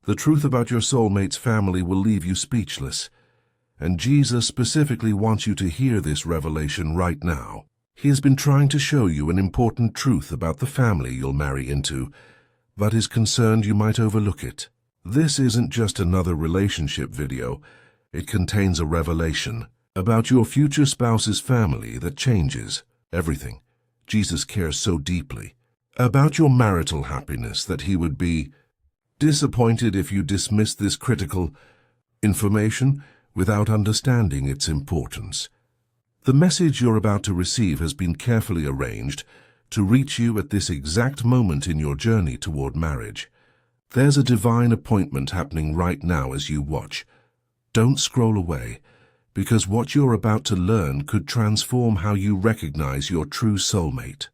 The truth about your soulmate's family will leave you speechless, and Jesus specifically wants you to hear this revelation right now. He has been trying to show you an important truth about the family you'll marry into, but is concerned you might overlook it. This isn't just another relationship video. It contains a revelation about your future spouse's family that changes everything. Jesus cares so deeply about your marital happiness that he would be disappointed if you dismiss this critical information without understanding its importance. The message you're about to receive has been carefully arranged to reach you at this exact moment in your journey toward marriage. There's a divine appointment happening right now as you watch. Don't scroll away, because what you're about to learn could transform how you recognize your true soulmate.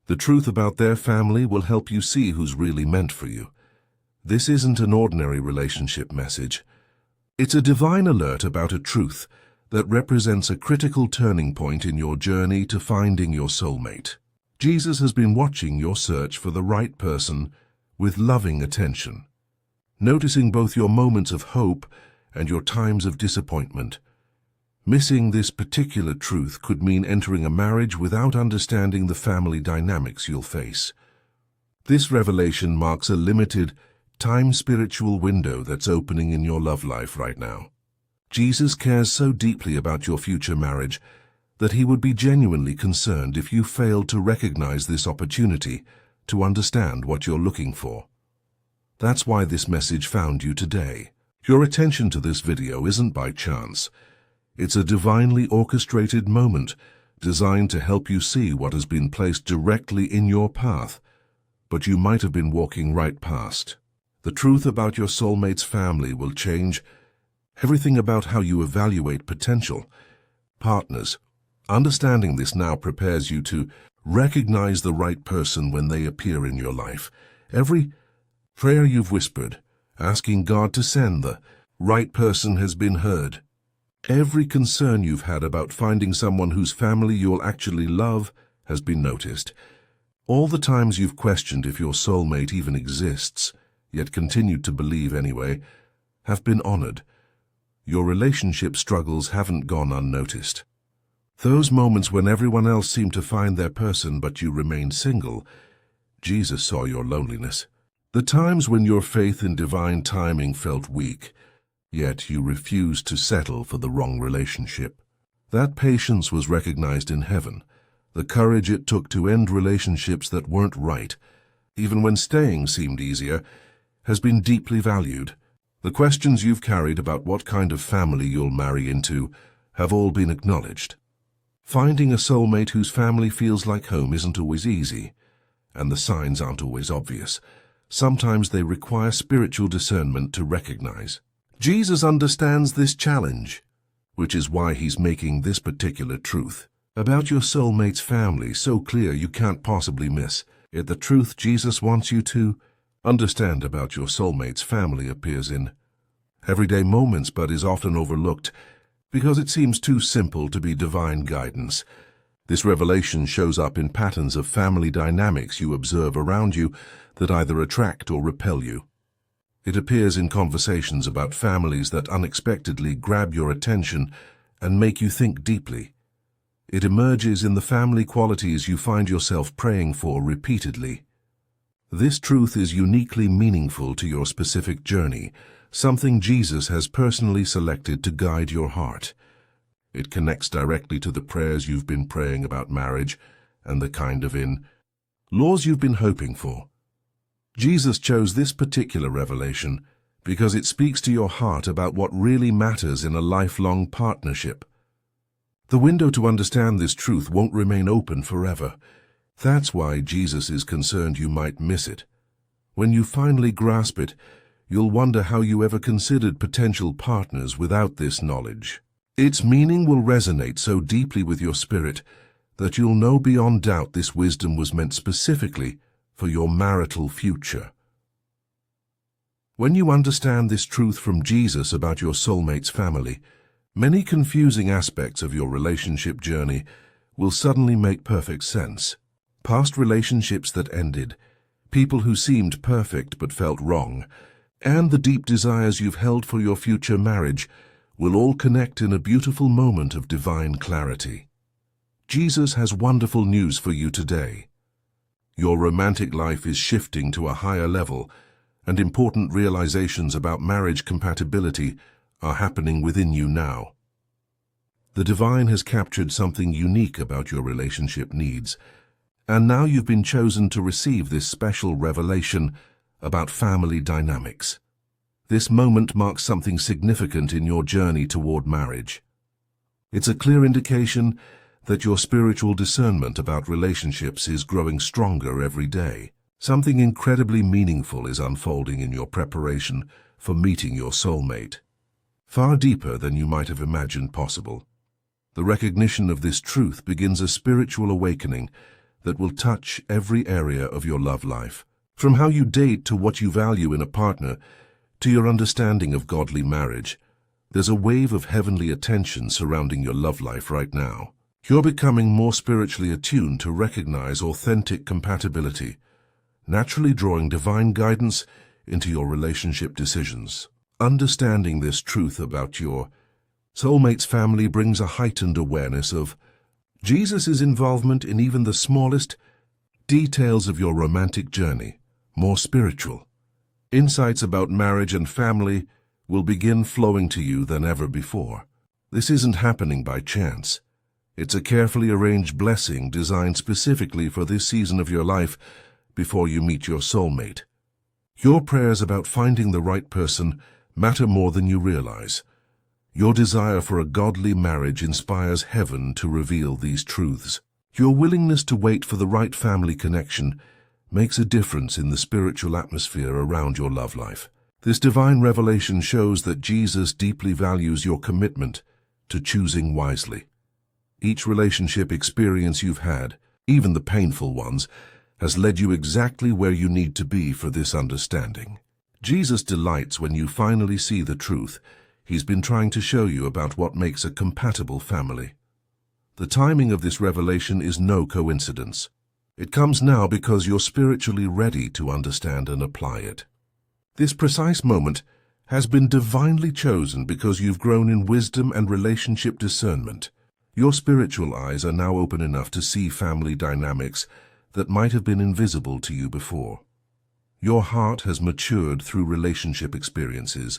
The truth about their family will help you see who's really meant for you. This isn't an ordinary relationship message. It's a divine alert about a truth that represents a critical turning point in your journey to finding your soulmate. Jesus has been watching your search for the right person with loving attention, noticing both your moments of hope and your times of disappointment. Missing this particular truth could mean entering a marriage without understanding the family dynamics you'll face. This revelation marks a limited time spiritual window that's opening in your love life right now. Jesus cares so deeply about your future marriage that he would be genuinely concerned if you failed to recognize this opportunity to understand what you're looking for. That's why this message found you today. Your attention to this video isn't by chance. It's a divinely orchestrated moment designed to help you see what has been placed directly in your path, but you might have been walking right past. The truth about your soulmate's family will change everything about how you evaluate potential partners. Understanding this now prepares you to recognize the right person when they appear in your life. Every prayer you've whispered, asking God to send the right person, has been heard. Every concern you've had about finding someone whose family you'll actually love has been noticed. All the times you've questioned if your soulmate even exists, yet continued to believe anyway, have been honored. Your relationship struggles haven't gone unnoticed. Those moments when everyone else seemed to find their person but you remained single, Jesus saw your loneliness. The times when your faith in divine timing felt weak, yet you refused to settle for the wrong relationship. That patience was recognized in heaven. The courage it took to end relationships that weren't right, even when staying seemed easier, has been deeply valued. The questions you've carried about what kind of family you'll marry into have all been acknowledged. Finding a soulmate whose family feels like home isn't always easy, and the signs aren't always obvious. Sometimes they require spiritual discernment to recognize. Jesus understands this challenge, which is why he's making this particular truth about your soulmate's family so clear you can't possibly miss it. The truth Jesus wants you to understand about your soulmate's family appears in everyday moments but is often overlooked because it seems too simple to be divine guidance. This revelation shows up in patterns of family dynamics you observe around you that either attract or repel you. It appears in conversations about families that unexpectedly grab your attention and make you think deeply. It emerges in the family qualities you find yourself praying for repeatedly. This truth is uniquely meaningful to your specific journey, something Jesus has personally selected to guide your heart. It connects directly to the prayers you've been praying about marriage and the kind of in-laws you've been hoping for. Jesus chose this particular revelation because it speaks to your heart about what really matters in a lifelong partnership. The window to understand this truth won't remain open forever. That's why Jesus is concerned you might miss it. When you finally grasp it, you'll wonder how you ever considered potential partners without this knowledge. Its meaning will resonate so deeply with your spirit that you'll know beyond doubt this wisdom was meant specifically for your marital future. When you understand this truth from Jesus about your soulmate's family, many confusing aspects of your relationship journey will suddenly make perfect sense. Past relationships that ended, people who seemed perfect but felt wrong, and the deep desires you've held for your future marriage will all connect in a beautiful moment of divine clarity. Jesus has wonderful news for you today. Your romantic life is shifting to a higher level, and important realizations about marriage compatibility are happening within you now. The divine has captured something unique about your relationship needs, and now you've been chosen to receive this special revelation about family dynamics. This moment marks something significant in your journey toward marriage. It's a clear indication that your spiritual discernment about relationships is growing stronger every day. Something incredibly meaningful is unfolding in your preparation for meeting your soulmate, far deeper than you might have imagined possible. The recognition of this truth begins a spiritual awakening that will touch every area of your love life, from how you date to what you value in a partner, to your understanding of godly marriage. There's a wave of heavenly attention surrounding your love life right now. You're becoming more spiritually attuned to recognize authentic compatibility, naturally drawing divine guidance into your relationship decisions. Understanding this truth about your soulmate's family brings a heightened awareness of Jesus' involvement in even the smallest details of your romantic journey. More spiritual insights about marriage and family will begin flowing to you than ever before. This isn't happening by chance. It's a carefully arranged blessing designed specifically for this season of your life before you meet your soulmate. Your prayers about finding the right person matter more than you realize. Your desire for a godly marriage inspires heaven to reveal these truths. Your willingness to wait for the right family connection makes a difference in the spiritual atmosphere around your love life. This divine revelation shows that Jesus deeply values your commitment to choosing wisely. Each relationship experience you've had, even the painful ones, has led you exactly where you need to be for this understanding. Jesus delights when you finally see the truth He's been trying to show you about what makes a compatible family. The timing of this revelation is no coincidence. It comes now because you're spiritually ready to understand and apply it. This precise moment has been divinely chosen because you've grown in wisdom and relationship discernment. Your spiritual eyes are now open enough to see family dynamics that might have been invisible to you before. Your heart has matured through relationship experiences.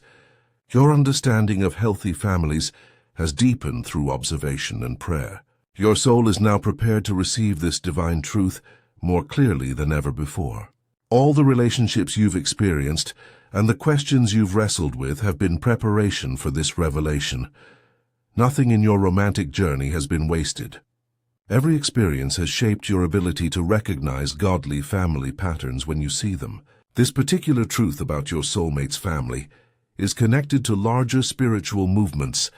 Your understanding of healthy families has deepened through observation and prayer. Your soul is now prepared to receive this divine truth more clearly than ever before. All the relationships you've experienced and the questions you've wrestled with have been preparation for this revelation. Nothing in your romantic journey has been wasted. Every experience has shaped your ability to recognize godly family patterns when you see them. This particular truth about your soulmate's family is connected to larger spiritual movements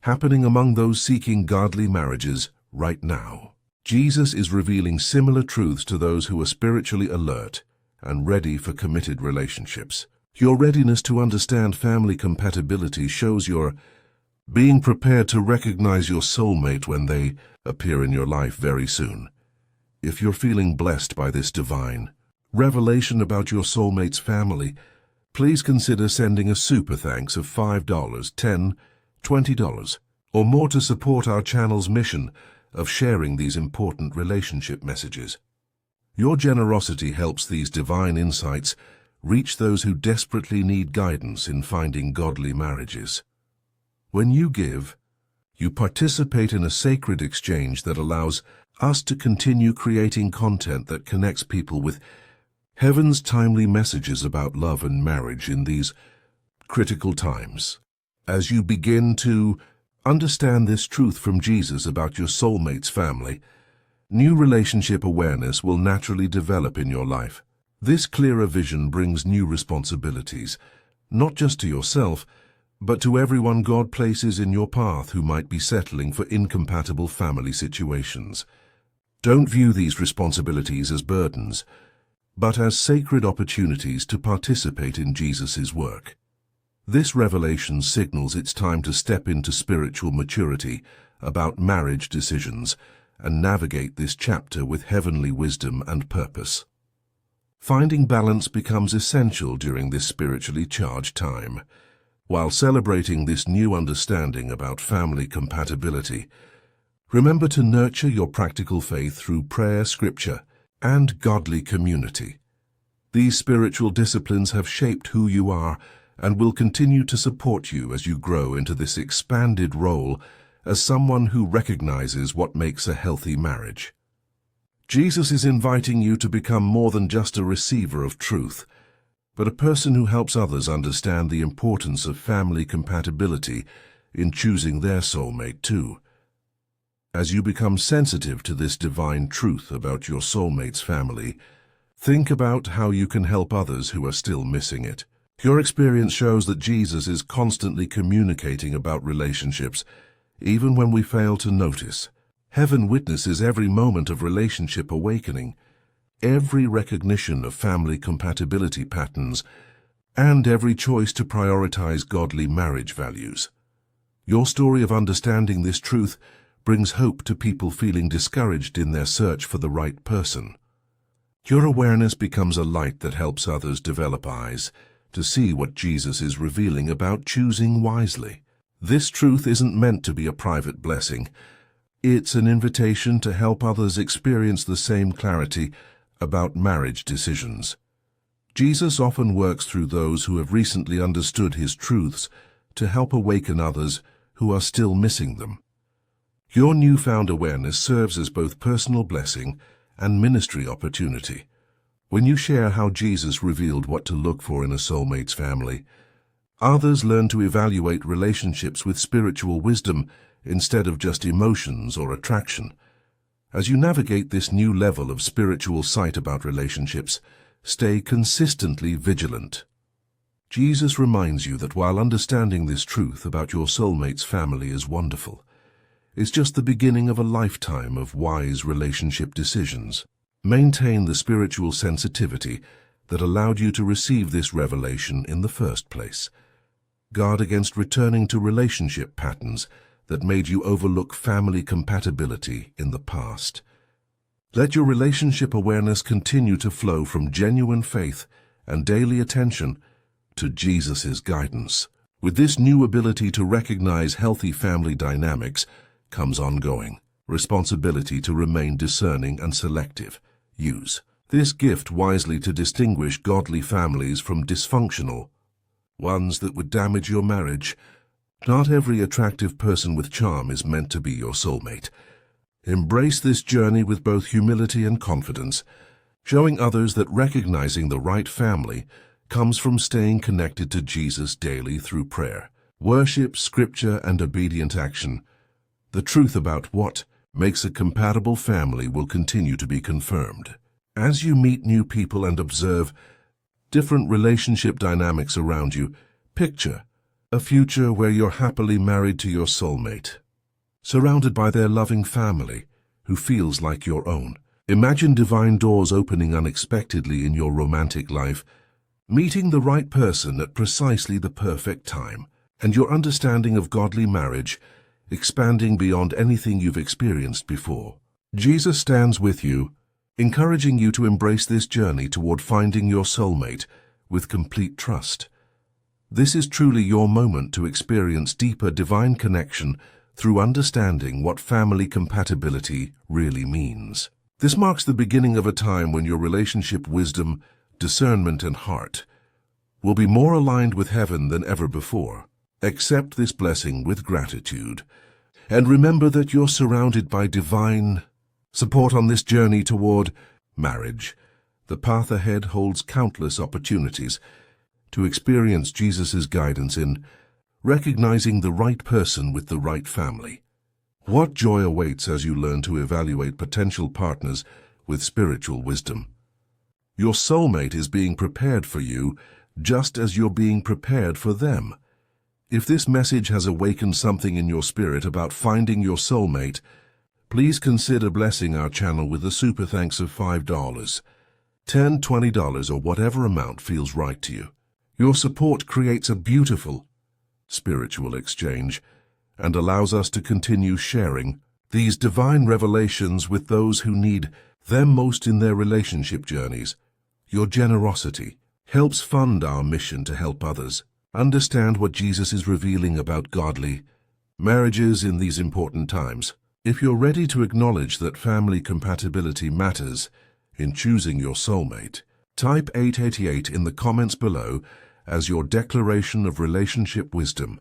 happening among those seeking godly marriages right now. Jesus is revealing similar truths to those who are spiritually alert and ready for committed relationships. Your readiness to understand family compatibility shows you're being prepared to recognize your soulmate when they appear in your life very soon. If you're feeling blessed by this divine revelation about your soulmate's family, please consider sending a super thanks of $5, $10, $20, or more to support our channel's mission of sharing these important relationship messages. Your generosity helps these divine insights reach those who desperately need guidance in finding godly marriages. When you give, you participate in a sacred exchange that allows us to continue creating content that connects people with heaven's timely messages about love and marriage in these critical times. As you begin to understand this truth from Jesus about your soulmate's family, new relationship awareness will naturally develop in your life. This clearer vision brings new responsibilities, not just to yourself, but to everyone God places in your path who might be settling for incompatible family situations. Don't view these responsibilities as burdens, but as sacred opportunities to participate in Jesus' work. This revelation signals it's time to step into spiritual maturity about marriage decisions and navigate this chapter with heavenly wisdom and purpose. Finding balance becomes essential during this spiritually charged time. While celebrating this new understanding about family compatibility, remember to nurture your practical faith through prayer, scripture, and godly community. These spiritual disciplines have shaped who you are and will continue to support you as you grow into this expanded role as someone who recognizes what makes a healthy marriage. Jesus is inviting you to become more than just a receiver of truth, but a person who helps others understand the importance of family compatibility in choosing their soulmate too. As you become sensitive to this divine truth about your soulmate's family, think about how you can help others who are still missing it. Your experience shows that Jesus is constantly communicating about relationships, even when we fail to notice. Heaven witnesses every moment of relationship awakening, every recognition of family compatibility patterns, and every choice to prioritize godly marriage values. Your story of understanding this truth brings hope to people feeling discouraged in their search for the right person. Your awareness becomes a light that helps others develop eyes to see what Jesus is revealing about choosing wisely. This truth isn't meant to be a private blessing. It's an invitation to help others experience the same clarity about marriage decisions. Jesus often works through those who have recently understood his truths to help awaken others who are still missing them. Your newfound awareness serves as both personal blessing and ministry opportunity. When you share how Jesus revealed what to look for in a soulmate's family, others learn to evaluate relationships with spiritual wisdom instead of just emotions or attraction. As you navigate this new level of spiritual sight about relationships, stay consistently vigilant. Jesus reminds you that while understanding this truth about your soulmate's family is wonderful, it's just the beginning of a lifetime of wise relationship decisions. Maintain the spiritual sensitivity that allowed you to receive this revelation in the first place. Guard against returning to relationship patterns that made you overlook family compatibility in the past. Let your relationship awareness continue to flow from genuine faith and daily attention to Jesus' guidance. With this new ability to recognize healthy family dynamics comes ongoing responsibility to remain discerning and selective. Use this gift wisely to distinguish godly families from dysfunctional ones that would damage your marriage. Not every attractive person with charm is meant to be your soulmate. Embrace this journey with both humility and confidence, showing others that recognizing the right family comes from staying connected to Jesus daily through prayer, worship, scripture, and obedient action. The truth about what makes a compatible family will continue to be confirmed. As you meet new people and observe different relationship dynamics around you, picture a future where you're happily married to your soulmate, surrounded by their loving family who feels like your own. Imagine divine doors opening unexpectedly in your romantic life, meeting the right person at precisely the perfect time, and your understanding of godly marriage expanding beyond anything you've experienced before. Jesus stands with you, encouraging you to embrace this journey toward finding your soulmate with complete trust. This is truly your moment to experience deeper divine connection through understanding what family compatibility really means. This marks the beginning of a time when your relationship wisdom, discernment, and heart will be more aligned with heaven than ever before. Accept this blessing with gratitude, and remember that you're surrounded by divine support on this journey toward marriage. The path ahead holds countless opportunities to experience Jesus' guidance in recognizing the right person with the right family. What joy awaits as you learn to evaluate potential partners with spiritual wisdom. Your soulmate is being prepared for you just as you're being prepared for them. If this message has awakened something in your spirit about finding your soulmate, please consider blessing our channel with a super thanks of $5, $10, $20, or whatever amount feels right to you. Your support creates a beautiful spiritual exchange and allows us to continue sharing these divine revelations with those who need them most in their relationship journeys. Your generosity helps fund our mission to help others understand what Jesus is revealing about godly marriages in these important times. If you're ready to acknowledge that family compatibility matters in choosing your soulmate, type 888 in the comments below as your declaration of relationship wisdom.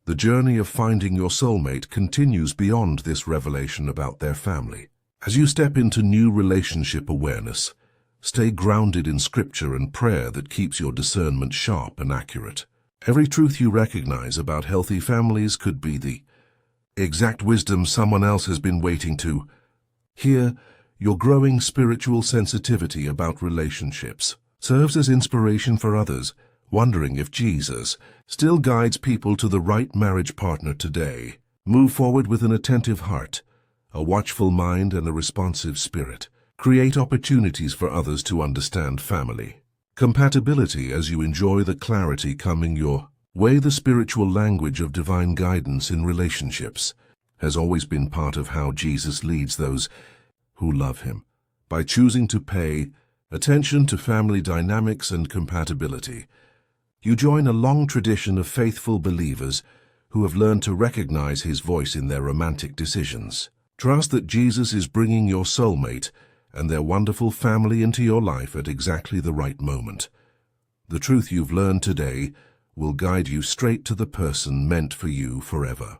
The journey of finding your soulmate continues beyond this revelation about their family. As you step into new relationship awareness, stay grounded in scripture and prayer that keeps your discernment sharp and accurate. Every truth you recognize about healthy families could be the exact wisdom someone else has been waiting to hear. Your growing spiritual sensitivity about relationships serves as inspiration for others, wondering if Jesus still guides people to the right marriage partner today. Move forward with an attentive heart, a watchful mind, and a responsive spirit. Create opportunities for others to understand family compatibility as you enjoy the clarity coming your way. The spiritual language of divine guidance in relationships has always been part of how Jesus leads those who love him. By choosing to pay attention to family dynamics and compatibility, you join a long tradition of faithful believers who have learned to recognize his voice in their romantic decisions. Trust that Jesus is bringing your soulmate and their wonderful family into your life at exactly the right moment. The truth you've learned today will guide you straight to the person meant for you forever.